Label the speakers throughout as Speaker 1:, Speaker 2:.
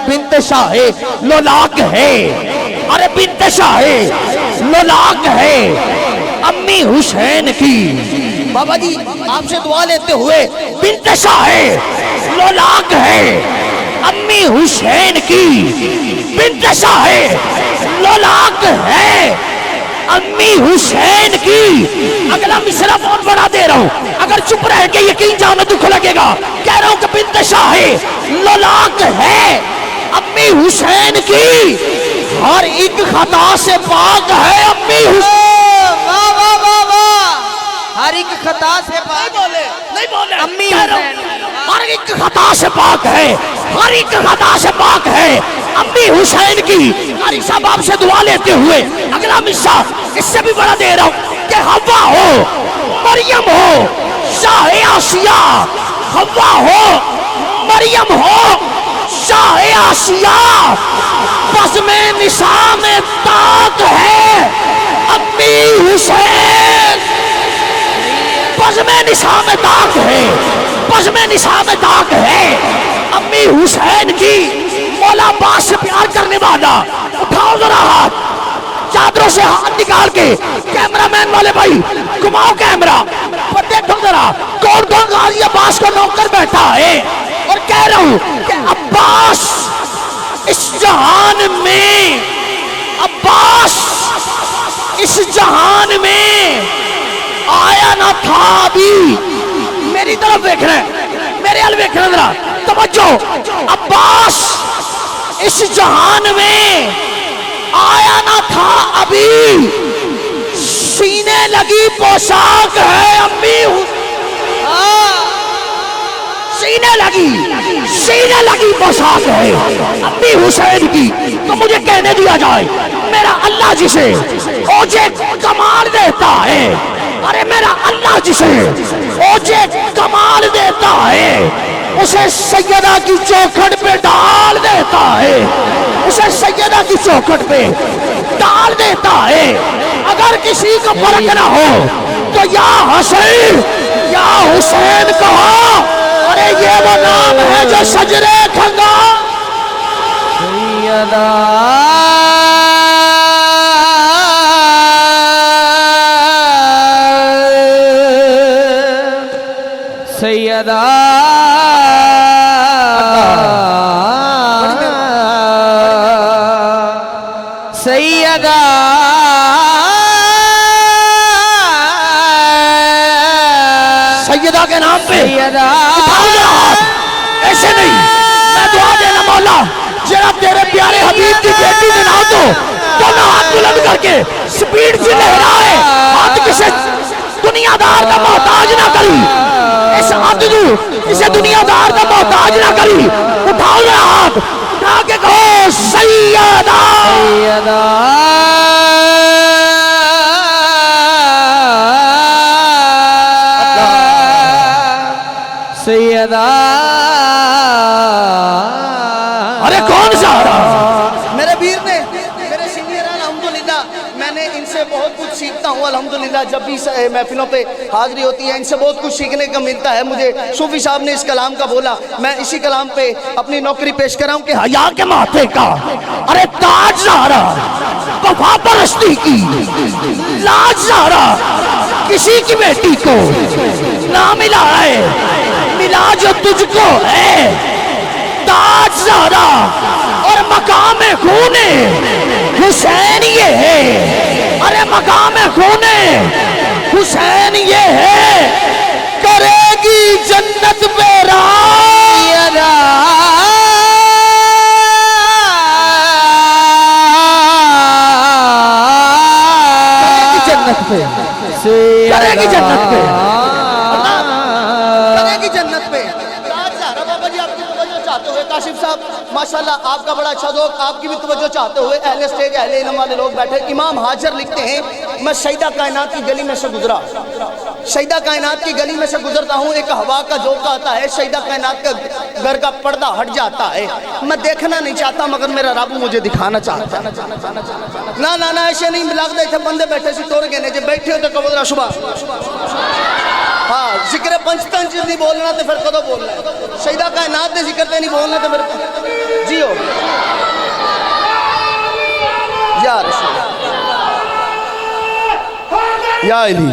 Speaker 1: بنت شاہ لولاک ہے، ارے بنت شاہ لولاک ہے امی حسین کی۔ بابا جی آپ سے دعا لیتے ہوئے، بنت شاہ لولاک ہے امی حسین کی، بنت شاہ لولاک ہے امی حسین کی۔ اگلا مصرع بہت بڑا دے رہا ہوں، اگر چپ رہ کے یقین جانا دکھ لگے گا۔ کہہ رہا ہوں کہ بنت شاہ لولاک ہے امی حسین کی، ہر ایک خطا سے پاک ہے امی حسین۔
Speaker 2: ہر ایک خطا سے پاک
Speaker 1: نہیں بولے
Speaker 2: امی
Speaker 1: کہہ رہا
Speaker 2: حسین،
Speaker 1: ہوں، ہر ایک خطا سے پاک ہے، ہر ایک خطا سے پاک ہے امی حسین کی۔ قاری صاحب آپ سے دعا لیتے ہوئے اگلا مصرع اس سے بھی بڑا دے رہا ہوں کہ حوا ہو مریم ہو شاہ آسیہ، حوا ہو مریم ہو شاہ آسیہ، بزم نساء میں طاق ہے امی حسین، بزم نساء میں طاق ہے، بزم نساء میں طاق ہے امی حسین کی۔ مولا عباس سے پیار کرنے والا اٹھاؤ ذرا ہاتھ، چادروں سے ہاتھ نکال کے، کیمرہ مین والے بھائی گھماؤ کیمرہ پر دیکھو ذرا کون کون غازی عباس کو نوکر بیٹھا ہے۔ اور کہہ رہا ہوں کہ عباس اس جہان میں، عباس اس جہان میں آیا نہ تھا ابھی۔ میری طرف دیکھ رہے ہیں، میرے حال دیکھ رہے ہیں ذرا توجہ۔ عباس اس جہان میں آیا نہ تھا ابھی، سینے لگی پوشاک ہے امی، سینے لگی پوشاک ہے امی حسین کی۔ تو مجھے کہنے دیا جائے میرا اللہ جسے اوجے کمال دیتا ہے، ارے میرا اللہ جسے اوجے کمال دیتا ہے، اسے سیدہ کی چوکھٹ پہ ڈال دیتا ہے، اسے سیدہ کی چوکھٹ پہ ڈال دیتا ہے۔ اگر کسی کو فرق نہ ہو تو یا حسین یا حسین کہو، ارے یہ وہ نام ہے جو شجرے کھنگا
Speaker 2: سیدہ سیدہ سیدہ
Speaker 1: سیدہ کے نام پہ
Speaker 2: سیدہ
Speaker 1: اٹھاؤ ذرا ہاتھ، ایسے نہیں، میں دعا دینا مولا جرا تیرے پیارے حبیب کی بیٹی نے نہ تو دونوں ہاتھ بلند کر کے سپیڈ سے لہرائے، ہاتھ کسے دنیا دار کا محتاج نہ کری، اس ہاتھ جو اسے دنیا دار کا محتاج نہ کری۔ اٹھاؤ ذرا ہاتھ، اٹھا کے کہو سیدہ
Speaker 2: سیدہ سیدہ۔
Speaker 1: ارے کون سا
Speaker 3: میرے ویر نے، میرے سینئر ہیں الحمدللہ، میں نے ان سے بہت کچھ سیکھتا ہوں الحمدللہ۔ جب بھی محفلوں پہ حاضری ہوتی ہے ان سے بہت کچھ سیکھنے کا ملتا ہے مجھے۔ صوفی صاحب نے اس کلام کا بولا، میں اسی کلام پہ اپنی نوکری پیش کر رہا ہوں کہ
Speaker 1: حیا کے ماتھے کا، ارے تاج زہرا وفا پرستی کی لاج زہرا، کسی کی بیٹی کو نہ ملا ہے، ملا جو تجھ کو ہے تاج زہرا، اور مقام خون حسین یہ ہے، ارے مقام خون حسین یہ ہے، کرے گی جنت پہ راہ، جنت پہ کرے گی جنت پہ،
Speaker 3: کرے گی جنت پہ۔ بابا جی آپ کی توجہ چاہتے ہوئے کاشف صاحب ماشاءاللہ آپ کا بڑا اچھا ذوق، آپ کی بھی توجہ چاہتے ہوئے اہل اسٹیج اہل علم والے لوگ بیٹھے۔ امام حاجر لکھتے ہیں میں سیدہ کائنات کی گلی میں سے گزرا، سیدہ کائنات کی گلی میں سے گزرتا ہوں، ایک ہوا کا جھونکا آتا ہے، سیدہ کائنات کا گھر کا پردہ ہٹ جاتا ہے، میں دیکھنا نہیں چاہتا مگر میرا رب مجھے دکھانا چاہتا ہے۔ نہ ایسے نہیں لگتا اتنے بندے بیٹھے سی ٹور گئے جی بیٹھے ہو تو کہو ذرا صبح ہاں ذکر پنچتن نہیں بولنا تو پھر کدو بولنا ہے، سیدہ کائنات نے ذکر تے نہیں بولنا تو پھر جیو یا علی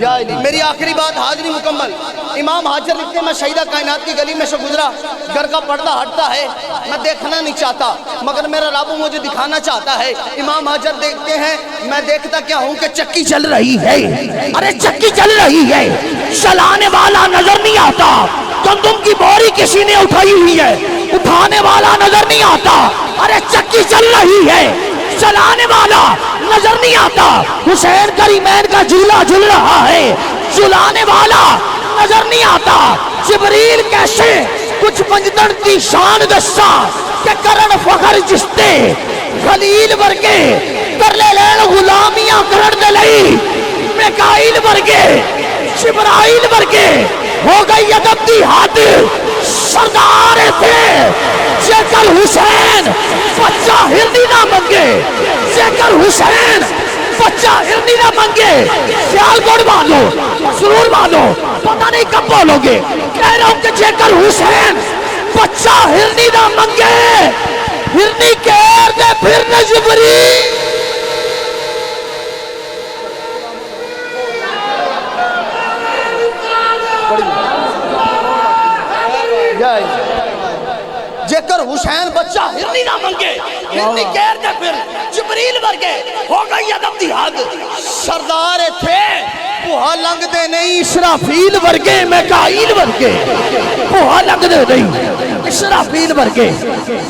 Speaker 3: یا علی میری آخری بات حاضری مکمل امام حاجر لکھتے ہیں میں شہیدہ کائنات کی گلی میں سے گزرا گھر کا پردہ ہٹتا ہے میں دیکھنا نہیں چاہتا مگر میرا رب مجھے دکھانا چاہتا ہے امام حاجر دیکھتے ہیں میں دیکھتا کیا ہوں کہ چکی چل رہی ہے
Speaker 1: ارے چکی چل رہی ہے چلانے والا نظر نہیں آتا گندم کی بوری کسی نے اٹھائی ہوئی ہے اٹھانے والا نظر نہیں آتا ارے چکی چل رہی ہے چلانے والا نظر نہیں آتا حسین کریمین کا جھولا جھل رہا ہے جھلانے والا نظر نہیں آتا جبریل کیسے کچھ منجدن کی شان دسا کہ کرن فخر جستے خلیل ورگے کر لے لین غلامیاں کرن دے لئی میکائیل ورگے جبرائیل ورگے ہو گئی ادب دی حد سردار تھے جے کر حسین بچہ ہرنی نہ منگے جے کر حسین بچہ ہرنی نہ منگے خیال گوڑ مانو ضرور مانو پتہ نہیں کب بولو گے کہہ رہا ہوں کہ جے کر حسین بچہ ہرنی نہ منگے ہرنی کہر دے پھر نہ جبری
Speaker 3: جے کر حسین بچہ ہرنی نہ منگے ہرنی کہر دے پھر جبریل ورگے ہو گئی ادب دی حد سردار تھے پوہا لنگ دے نہیں
Speaker 1: اسرافیل ورگے میکائیل ورگے پوہا لگ دے نہیں اسرافیل ورگے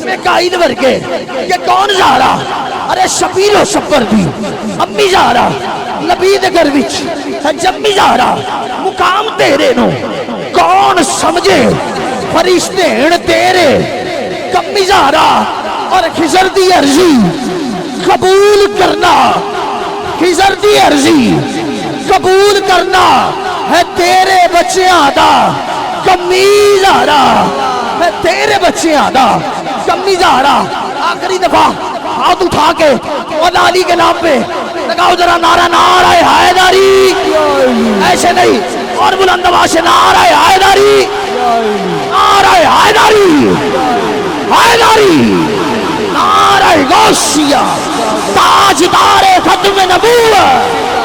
Speaker 1: میکائیل ورگے یہ کون جا رہا ارے شبیل و شبر دی امی جا رہا نبی دے گھر وچ جمی جا رہا مقام تیرے نو کون سمجھے فرشتے ہن تیرے کمی جا رہا اور خضر دی عرضی قبول کرنا خضر دی عرضی قبول کرنا ہے تیرے بچیاں دا کمیز آ رہا ہے تیرے بچیاں دا کمیز آ رہا آخری دفعہ ہاتھ اٹھا کے مولا علی کے نام پہ لگاؤ ذرا نعرہ نعرہ حیدری ایسے نہیں اور بلند آواز سے نعرہ حیدری نعرہ حیدری حیدری نعرہ غوثیہ تاجدار ختم نبوت